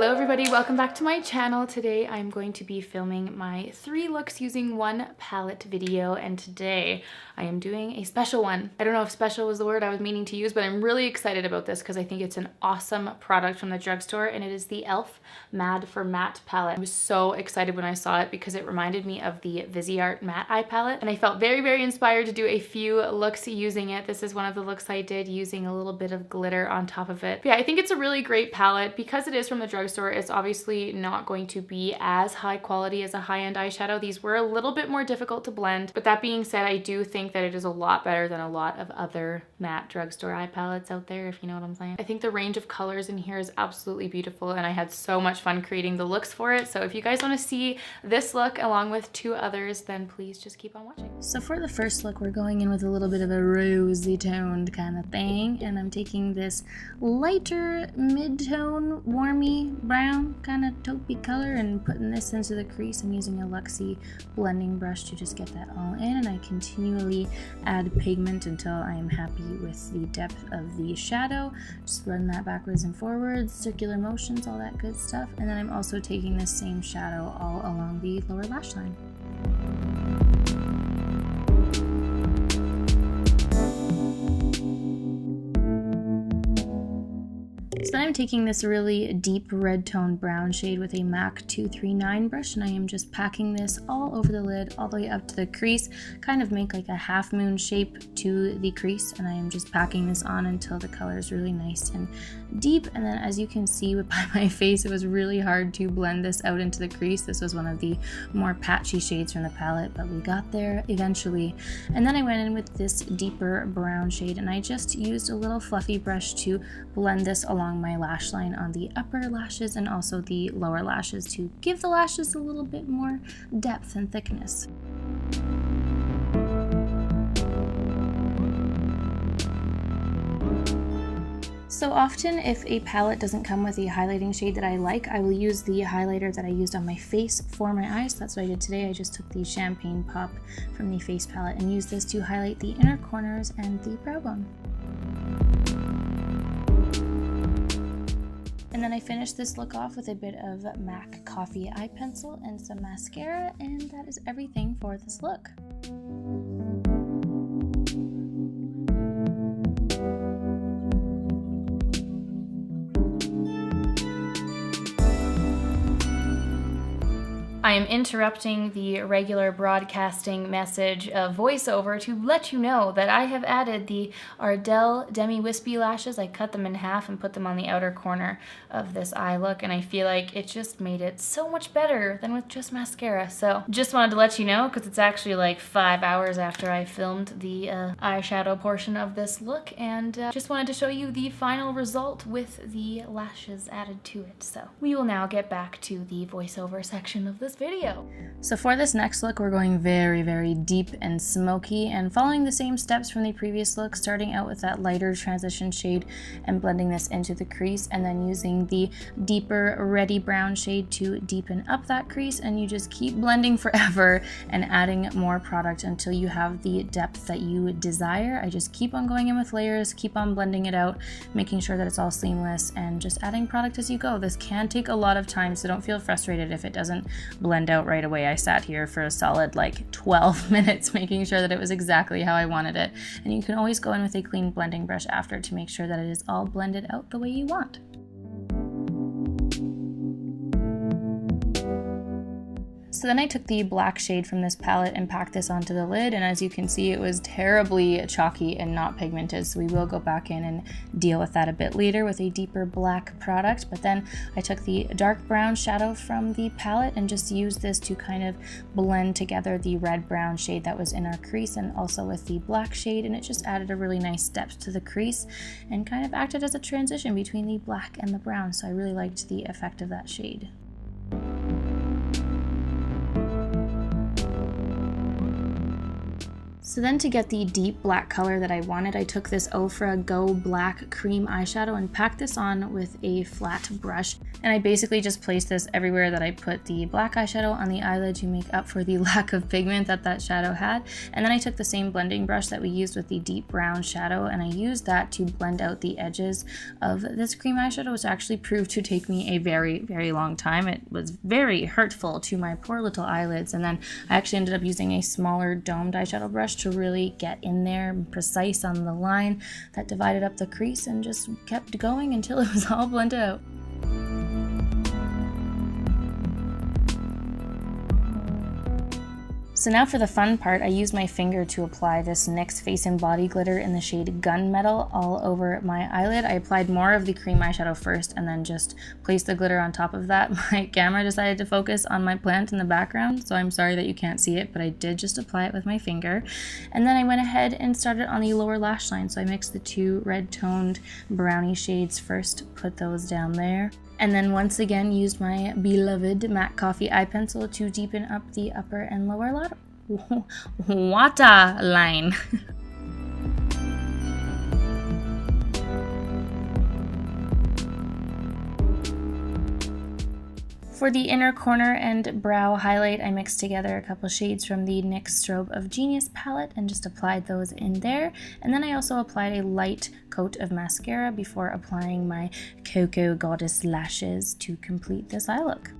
Hello everybody, welcome back to my channel. Today I'm going to be filming my 3 looks using 1 palette video, and today I am doing a special one. I don't know if special was the word I was meaning to use, but I'm really excited about this because I think it's an awesome product from the drugstore, and it is the e.l.f. Mad for Matte palette. I was so excited when I saw it because it reminded me of the Viseart Matte Eye palette, and I felt very inspired to do a few looks using it. This is one of the looks I did using a little bit of glitter on top of it. But yeah, I think it's a really great palette. Because it is from the drugstore, it's obviously not going to be as high quality as a high-end eyeshadow. These were a little bit more difficult to blend, but that being said, I do think that it is a lot better than a lot of other matte drugstore eye palettes out there, if you know what I'm saying. I think the range of colors in here is absolutely beautiful, and I had so much fun creating the looks for it. So if you guys want to see this look along with 2 others, then please just keep on watching. So for the first look, we're going in with a little bit of a rosy toned kind of thing, and I'm taking this lighter mid-tone warmy brown kind of taupey color and putting this into the crease. I'm using a Luxie blending brush to just get that all in, and I continually add pigment until I am happy with the depth of the shadow. Just blend that backwards and forwards, circular motions, all that good stuff. And then I'm also taking this same shadow all along the lower lash line. So then I'm taking this really deep red toned brown shade with a MAC 239 brush, and I am just packing this all over the lid, all the way up to the crease, kind of make like a half moon shape to the crease, and I am just packing this on until the color is really nice and deep. And then as you can see by my face, it was really hard to blend this out into the crease. This was one of the more patchy shades from the palette, but we got there eventually. And then I went in with this deeper brown shade, and I just used a little fluffy brush to blend this along my lash line on the upper lashes and also the lower lashes to give the lashes a little bit more depth and thickness. So often if a palette doesn't come with a highlighting shade that I like, I will use the highlighter that I used on my face for my eyes. That's what I did today. I just took the Champagne Pop from the face palette and used this to highlight the inner corners and the brow bone. And then I finished this look off with a bit of MAC Coffee eye pencil and some mascara, and that is everything for this look. I am interrupting the regular broadcasting message of voiceover to let you know that I have added the Ardell Demi Wispy lashes. I cut them in half and put them on the outer corner of this eye look, and I feel like it just made it so much better than with just mascara. So just wanted to let you know because it's actually like 5 hours after I filmed the eyeshadow portion of this look, and just wanted to show you the final result with the lashes added to it. So we will now get back to the voiceover section of this video. So for this next look, we're going very deep and smoky, and following the same steps from the previous look, starting out with that lighter transition shade and blending this into the crease, and then using the deeper reddy brown shade to deepen up that crease, and you just keep blending forever and adding more product until you have the depth that you desire. I just keep on going in with layers, keep on blending it out, making sure that it's all seamless, and just adding product as you go. This can take a lot of time, so don't feel frustrated if it doesn't blend out right away. I sat here for a solid like 12 minutes making sure that it was exactly how I wanted it. And you can always go in with a clean blending brush after to make sure that it is all blended out the way you want. So then I took the black shade from this palette and packed this onto the lid, and as you can see, it was terribly chalky and not pigmented, so we will go back in and deal with that a bit later with a deeper black product. But then I took the dark brown shadow from the palette and just used this to kind of blend together the red brown shade that was in our crease and also with the black shade, and it just added a really nice depth to the crease and kind of acted as a transition between the black and the brown, so I really liked the effect of that shade. So then to get the deep black color that I wanted, I took this Ofra Go Black Cream eyeshadow and packed this on with a flat brush. And I basically just placed this everywhere that I put the black eyeshadow on the eyelid to make up for the lack of pigment that shadow had. And then I took the same blending brush that we used with the deep brown shadow, and I used that to blend out the edges of this cream eyeshadow, which actually proved to take me a very, very long time. It was very hurtful to my poor little eyelids. And then I actually ended up using a smaller domed eyeshadow brush to really get in there, precise on the line that divided up the crease, and just kept going until it was all blended out. So now for the fun part, I used my finger to apply this NYX Face and Body Glitter in the shade Gunmetal all over my eyelid. I applied more of the cream eyeshadow first and then just placed the glitter on top of that. My camera decided to focus on my plant in the background, so I'm sorry that you can't see it, but I did just apply it with my finger. And then I went ahead and started on the lower lash line. So I mixed the two red toned brownie shades first, put those down there. And then once again used my beloved MAC Coffee eye pencil to deepen up the upper and lower waterline. For the inner corner and brow highlight, I mixed together a couple shades from the NYX Strobe of Genius palette and just applied those in there. And then I also applied a light coat of mascara before applying my Cocoa Goddess lashes to complete this eye look.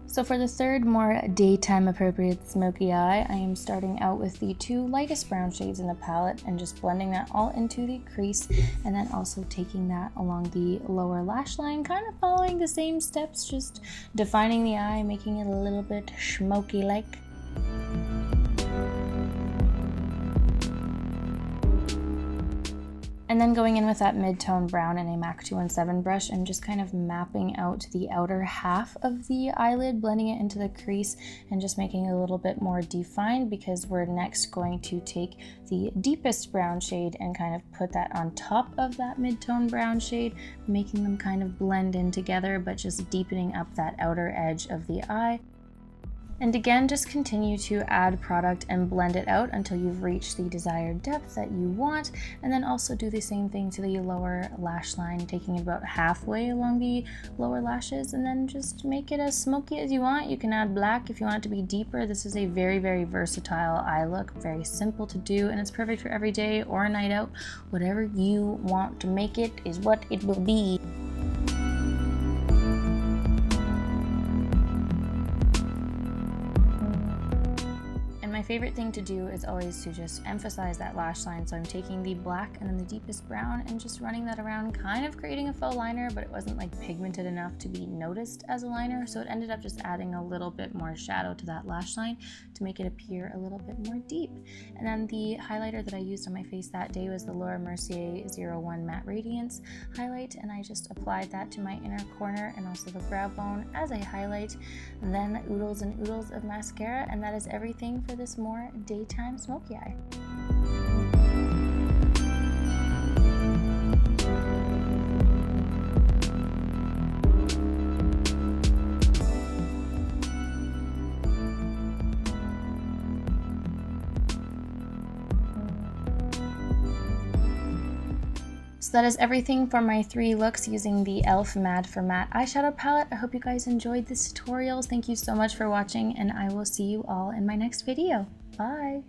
So for the third, more daytime appropriate smoky eye, I am starting out with the two lightest brown shades in the palette and just blending that all into the crease, and then also taking that along the lower lash line, kind of following the same steps, just defining the eye, making it a little bit smoky-like. And then going in with that mid-tone brown in a MAC 217 brush and just kind of mapping out the outer half of the eyelid, blending it into the crease and just making it a little bit more defined, because we're next going to take the deepest brown shade and kind of put that on top of that mid-tone brown shade, making them kind of blend in together, but just deepening up that outer edge of the eye. And again, just continue to add product and blend it out until you've reached the desired depth that you want. And then also do the same thing to the lower lash line, taking it about halfway along the lower lashes, and then just make it as smoky as you want. You can add black if you want it to be deeper. This is a very, very versatile eye look, very simple to do, and it's perfect for every day or a night out. Whatever you want to make it is what it will be. My favorite thing to do is always to just emphasize that lash line. So I'm taking the black and then the deepest brown and just running that around, kind of creating a faux liner, but it wasn't like pigmented enough to be noticed as a liner. So it ended up just adding a little bit more shadow to that lash line to make it appear a little bit more deep. And then the highlighter that I used on my face that day was the Laura Mercier 01 Matte Radiance highlight. And I just applied that to my inner corner and also the brow bone as a highlight. And then oodles and oodles of mascara. And that is everything for this more daytime smoky eye. So that is everything for my 3 looks using the e.l.f. Mad for Matte eyeshadow palette. I hope you guys enjoyed this tutorial. Thank you so much for watching, and I will see you all in my next video. Bye!